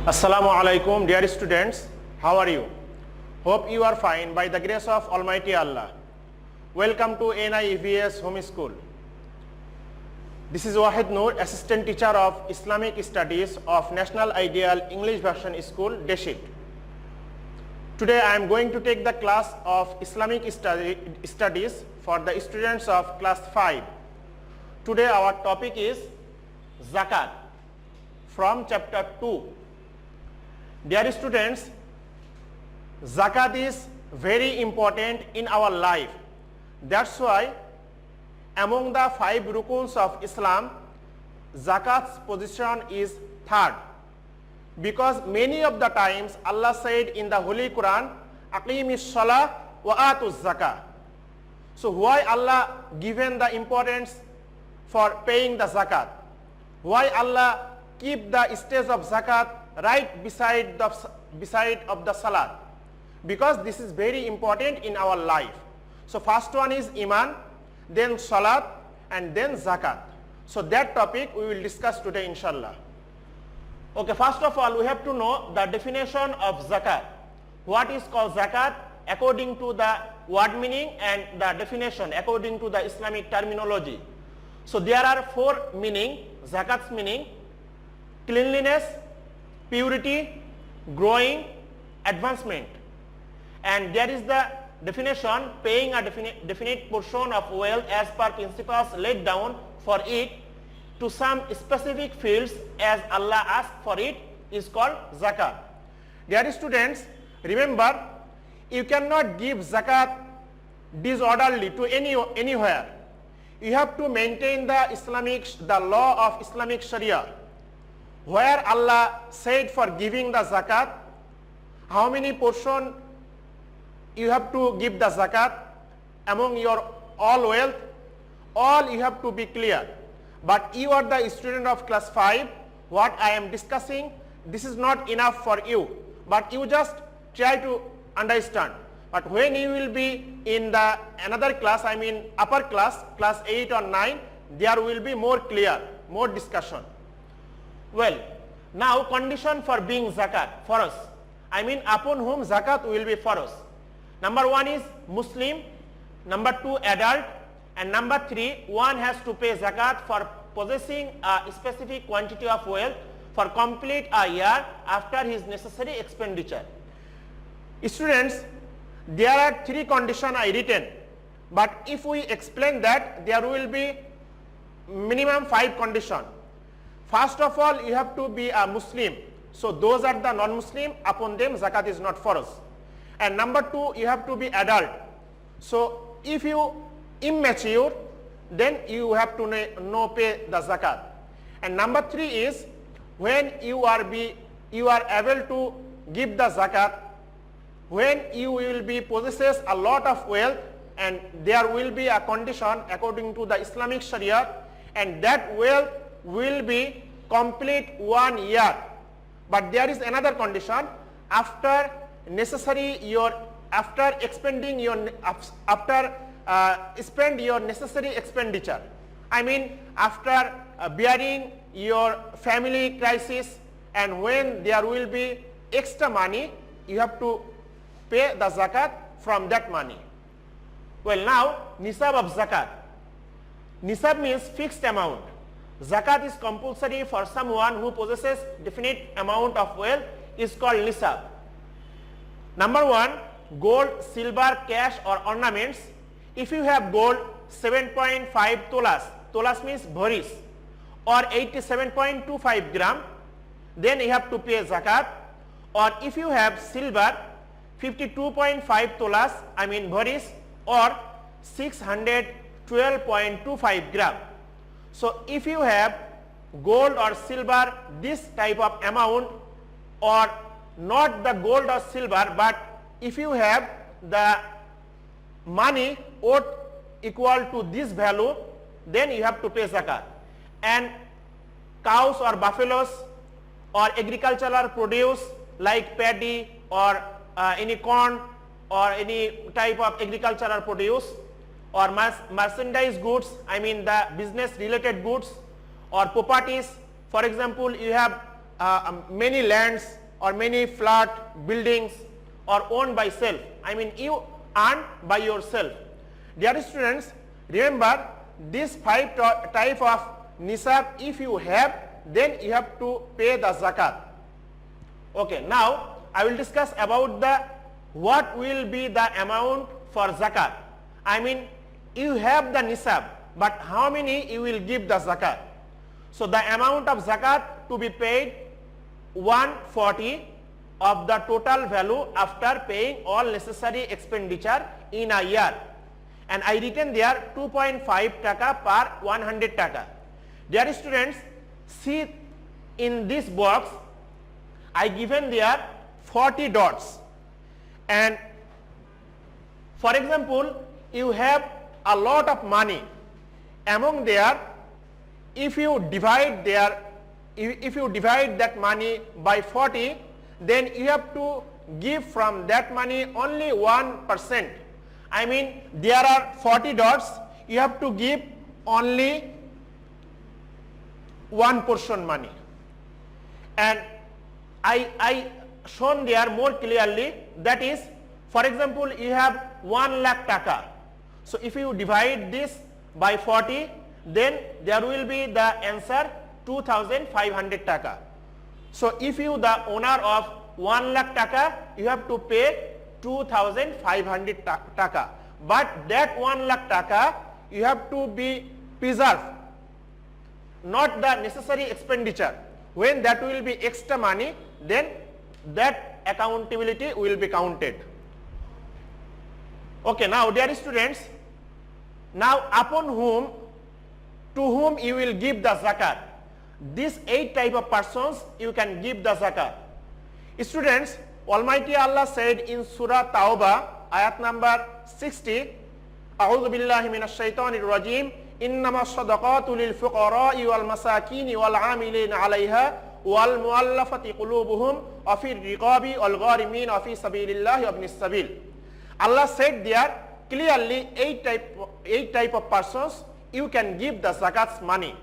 Assalamu alaikum, dear students. How are you? Hope you are fine by the grace of Almighty Allah. Welcome to NIEVS Home School. This is Wahid Noor, Assistant Teacher of Islamic Studies of National Ideal English Version School, Deshit. Today I am going to take the class of Islamic Studies for the students of class 5. Today our topic is Zakat from chapter 2. Dear students, Zakat is very important in our life. That's why among the 5 rukuns of Islam, Zakat's position is third. Because many of the times Allah said in the Holy Quran, Aqimis Salah wa Atuz Zakah. So why Allah given the importance for paying the Zakat? Why Allah keep the stage of Zakat right beside of the Salat? Because this is very important in our life. So first one is Iman, then Salat, and then Zakat. So that topic we will discuss today, inshallah. Okay, first of all we have to know the definition of Zakat. What is called Zakat according to the word meaning and the definition according to the Islamic terminology. So there are 4 meaning. Zakat's meaning: cleanliness, purity, growing, advancement. And there is the definition: paying a definite portion of wealth as per principles laid down for it to some specific fields as Allah asked for it is called Zakat. Dear students, remember, you cannot give Zakat disorderly to anywhere. You have to maintain the law of Islamic Sharia. Where Allah said for giving the Zakat, how many portion you have to give the Zakat among your all wealth, all you have to be clear. But you are the student of class 5, what I am discussing, this is not enough for you, but you just try to understand. But when you will be in the another class, I mean upper class, class 8 or 9, there will be more clear, more discussion. Well, now condition for being Zakat for us, I mean upon whom Zakat will be for us. Number 1 is Muslim, number 2 adult, and number 3, one has to pay Zakat for possessing a specific quantity of wealth for complete a year after his necessary expenditure. Students, there are 3 conditions I written, but if we explain that, there will be minimum 5 conditions. First of all, you have to be a Muslim. So those are the non-Muslim, upon them Zakat is not for us. And number 2, you have to be adult. So if you immature, then you have to no pay the Zakat. And number 3 is when you are able to give the Zakat, when you will be possesses a lot of wealth, and there will be a condition according to the Islamic Sharia, and that wealth will be complete 1 year. But there is another condition: after spend your necessary expenditure. I mean after bearing your family crisis, and when there will be extra money, you have to pay the Zakat from that money. Well, now Nisab of Zakat. Nisab means fixed amount. Zakat is compulsory for someone who possesses definite amount of wealth is called Nisab. Number 1, gold, silver, cash or ornaments. If you have gold 7.5 tolas, tolas means bharis, or 87.25 gram, then you have to pay Zakat. Or if you have silver 52.5 tolas, I mean bharis, or 612.25 gram. So if you have gold or silver this type of amount, or not the gold or silver, but if you have the money owed equal to this value, then you have to pay Zakat. And cows or buffaloes or agricultural produce like paddy or any corn or any type of agricultural produce, or merchandise goods, I mean the business related goods, or properties. For example, you have many lands or many flat buildings or owned by self. I mean you earn by yourself. Dear students, remember this 5 type of nisab if you have, then you have to pay the zakat. Okay, now I will discuss about the what will be the amount for zakat. I mean you have the nisab, but how many you will give the zakat. So the amount of zakat to be paid 140 of the total value after paying all necessary expenditure in a year. And I written there 2.5 taka per 100 taka. Dear students, see in this box I given there 40 dots, and for example you have a lot of money. Among there, if you divide that money by 40, then you have to give from that money only 1%. I mean there are 40 dots, you have to give only 1 portion money. And I shown there more clearly, that is, for example you have 1 lakh taka. So if you divide this by 40, then there will be the answer 2500 taka. So if you the owner of 1 lakh taka, you have to pay 2500 taka. But that 1 lakh taka you have to be preserved, not the necessary expenditure. When that will be extra money, then that accountability will be counted. Okay, now dear students, now upon whom, to whom you will give the zakat. These 8 type of persons you can give the zakat. Students, Almighty Allah said in Surah Tawbah, ayat number 60, A'udhu billahi minash shaitanir rajim, innama sadaqatu lil fuqara'i wal masakini wal amilin 'alayha wal muallafati qulubuhum wa fi riqabi wal gharimin wa fi sabilillahi wa ibnis sabil. Allah said there clearly 8 type of persons you can give the zakat's money,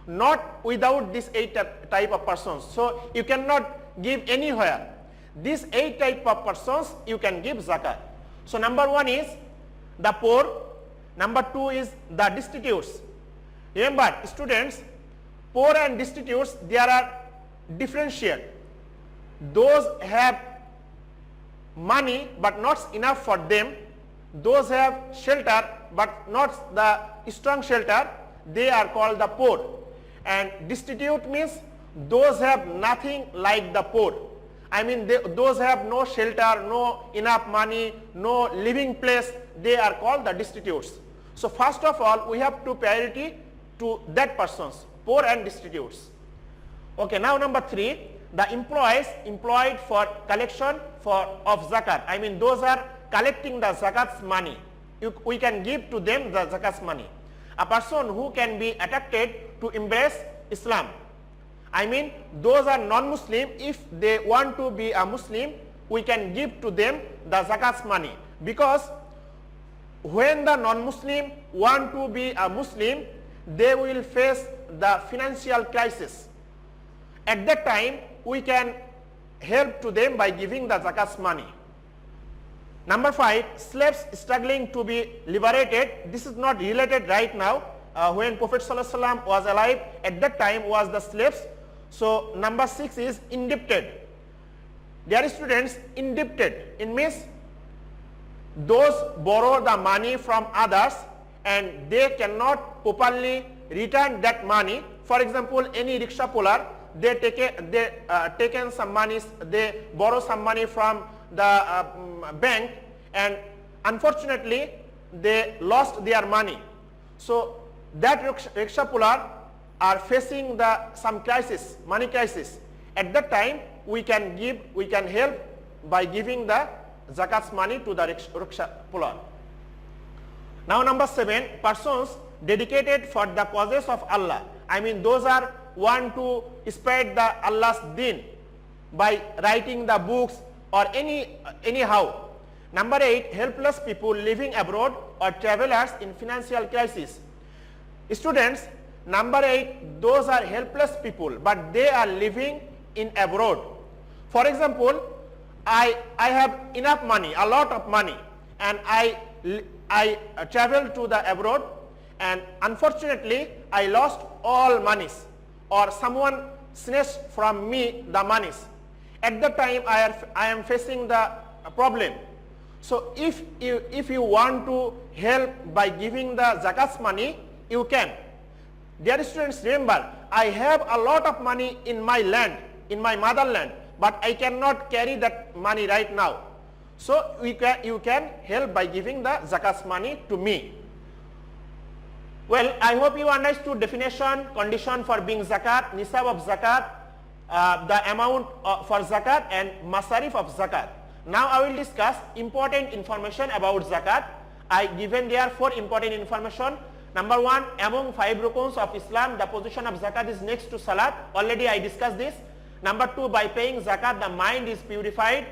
not without this 8 type of persons. So you cannot give anywhere. These 8 type of persons you can give zakat. So number 1 is the poor, number 2 is the destitutes. Remember students, poor and destitutes, there are differentiate. Those have money but not enough for them, those have shelter but not the strong shelter, they are called the poor. And destitute means those have nothing like the poor. I mean those have no shelter, no enough money, no living place, they are called the destitutes. So first of all we have to priority to that persons, poor and destitutes. Okay, now number 3, the employees employed for collection of zakat. I mean those are collecting the zakat's money. We can give to them the zakat's money. A person who can be attracted to embrace Islam. I mean those are non-Muslim, if they want to be a Muslim, we can give to them the zakat's money. Because when the non-Muslim want to be a Muslim, they will face the financial crisis. At that time we can help to them by giving the zakat's money. Number 5, slaves struggling to be liberated. This is not related right now. When Prophet ﷺ was alive, at that time was the slaves. So number 6 is indebted. Dear students, indebted, it means those borrow the money from others and they cannot properly return that money. For example, any rickshaw puller, they taken some money, they borrow some money from the bank, and unfortunately they lost their money. So that rickshaw puller are facing some crisis, money crisis. At that time we can help by giving the zakat's money to the rickshaw puller. Now number 7, persons dedicated for the causes of Allah. I mean those are want to spread the Allah's deen by writing the books or anyhow. Number 8, helpless people living abroad or travelers in financial crisis. Students, number 8, those are helpless people but they are living in abroad. For example, I have enough money, a lot of money, and I travel to the abroad, and unfortunately I lost all monies, or someone snatched from me the monies. At that time I am facing the problem. So if you want to help by giving the zakat money, you can. Dear students, remember, I have a lot of money in my land, in my motherland, but I cannot carry that money right now. So you can help by giving the zakat money to me. Well, I hope you understood definition, condition for being zakat, nisab of zakat, the amount for zakat, and masarif of zakat. Now I will discuss important information about zakat. I given there 4 important information. Number 1, among 5 rukuns of Islam, the position of zakat is next to salat. Already I discussed this. Number 2, by paying zakat, the mind is purified.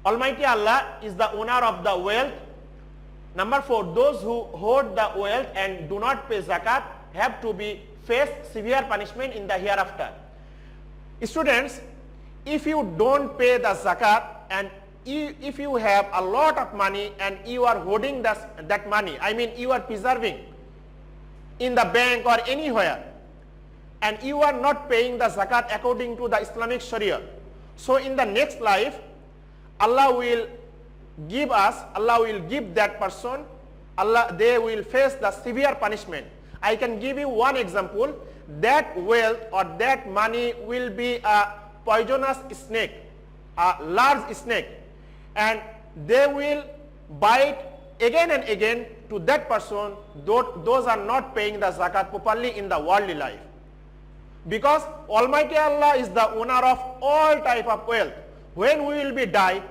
Almighty Allah is the owner of the wealth. Number 4, those who hoard the wealth and do not pay zakat have to be face severe punishment in the hereafter. Students, if you don't pay the zakat, and if you have a lot of money and you are hoarding that money, I mean you are preserving in the bank or anywhere, and you are not paying the zakat according to the Islamic Sharia, so in the next life Allah will give that person, they will face the severe punishment. I can give you one example. That wealth or that money will be a poisonous snake, a large snake, and they will bite again and again to that person. Those are not paying the zakat properly in the worldly life. Because Almighty Allah is the owner of all type of wealth. When we will be die,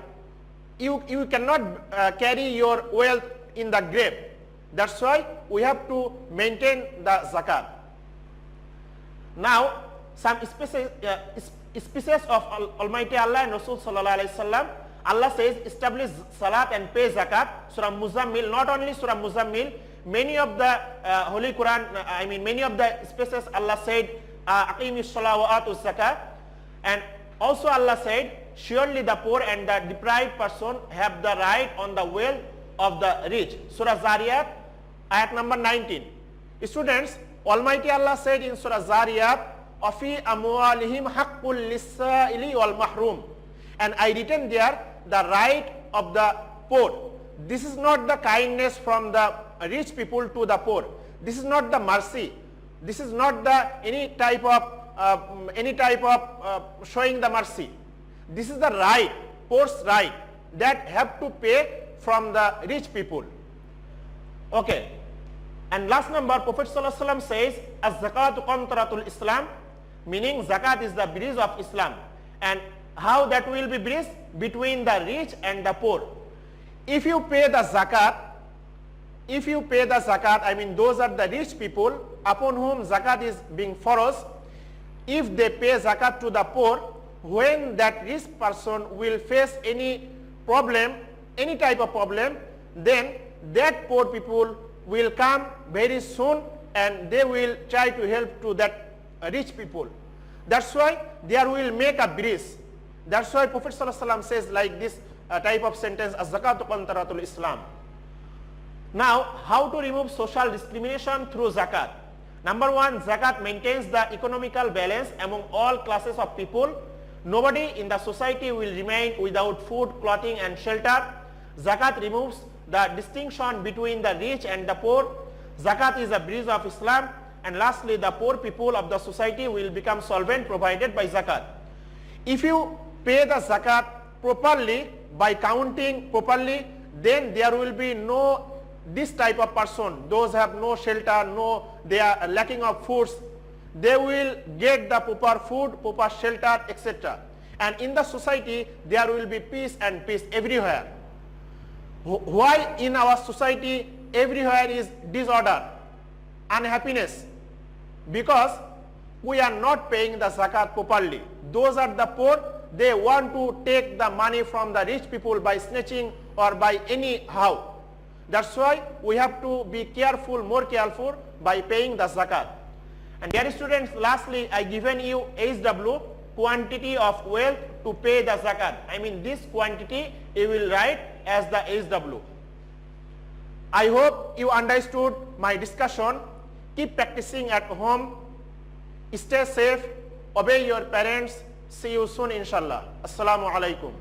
you cannot carry your wealth in the grave. That's why we have to maintain the zakat. Now, some species of Almighty Allah and Rasul Sallallahu Alaihi Wasallam, Allah says, establish salat and pay zakat. Surah Muzammil, not only Surah Muzammil, many of the Holy Quran, many of the species Allah said, Aqimis salat wa atu zakat. And also Allah said, surely the poor and the deprived person have the right on the wealth of the rich. Surah Zariyat, ayat number 19. Students, Almighty Allah said in Surah Zariyat, Afi amwalihim haqqul lis-sa'ili wal mahrum. And I written there the right of the poor. This is not the kindness from the rich people to the poor. This is not the mercy. This is not the any type of showing the mercy. This is the right, poor's right, that have to pay from the rich people. Okay. And last number, Prophet Sallallahu Alaihi Wasallam says, Az-zakatu qantaratul Islam, meaning zakat is the bridge of Islam. And how that will be bridge? Between the rich and the poor. If you pay the zakat, I mean those are the rich people upon whom zakat is being forced. If they pay zakat to the poor, when that rich person will face any problem, any type of problem, then that poor people will come very soon and they will try to help to that rich people. That's why there will make a bridge. That's why Prophet Sallallahu Alaihi Wasallam says like this type of sentence, Az-zakatu qantaratul Islam. Now, how to remove social discrimination through zakat? Number 1, zakat maintains the economical balance among all classes of people. Nobody in the society will remain without food, clothing and shelter. Zakat removes the distinction between the rich and the poor. Zakat is a bridge of Islam. And lastly, the poor people of the society will become solvent provided by zakat. If you pay the zakat properly, by counting properly, then there will be no this type of person. Those have no shelter, they are lacking of foods. They will get the proper food, proper shelter, etc. And in the society, there will be peace and peace everywhere. Why in our society everywhere is disorder, unhappiness? Because we are not paying the zakat properly. Those are the poor, they want to take the money from the rich people by snatching or by anyhow. That's why we have to be careful, more careful by paying the zakat. And dear students, lastly, I given you HW, quantity of wealth to pay the zakat. I mean this quantity you will write as the SW. I hope you understood my discussion. Keep practicing at home. Stay safe. Obey your parents. See you soon inshallah. Assalamu alaikum.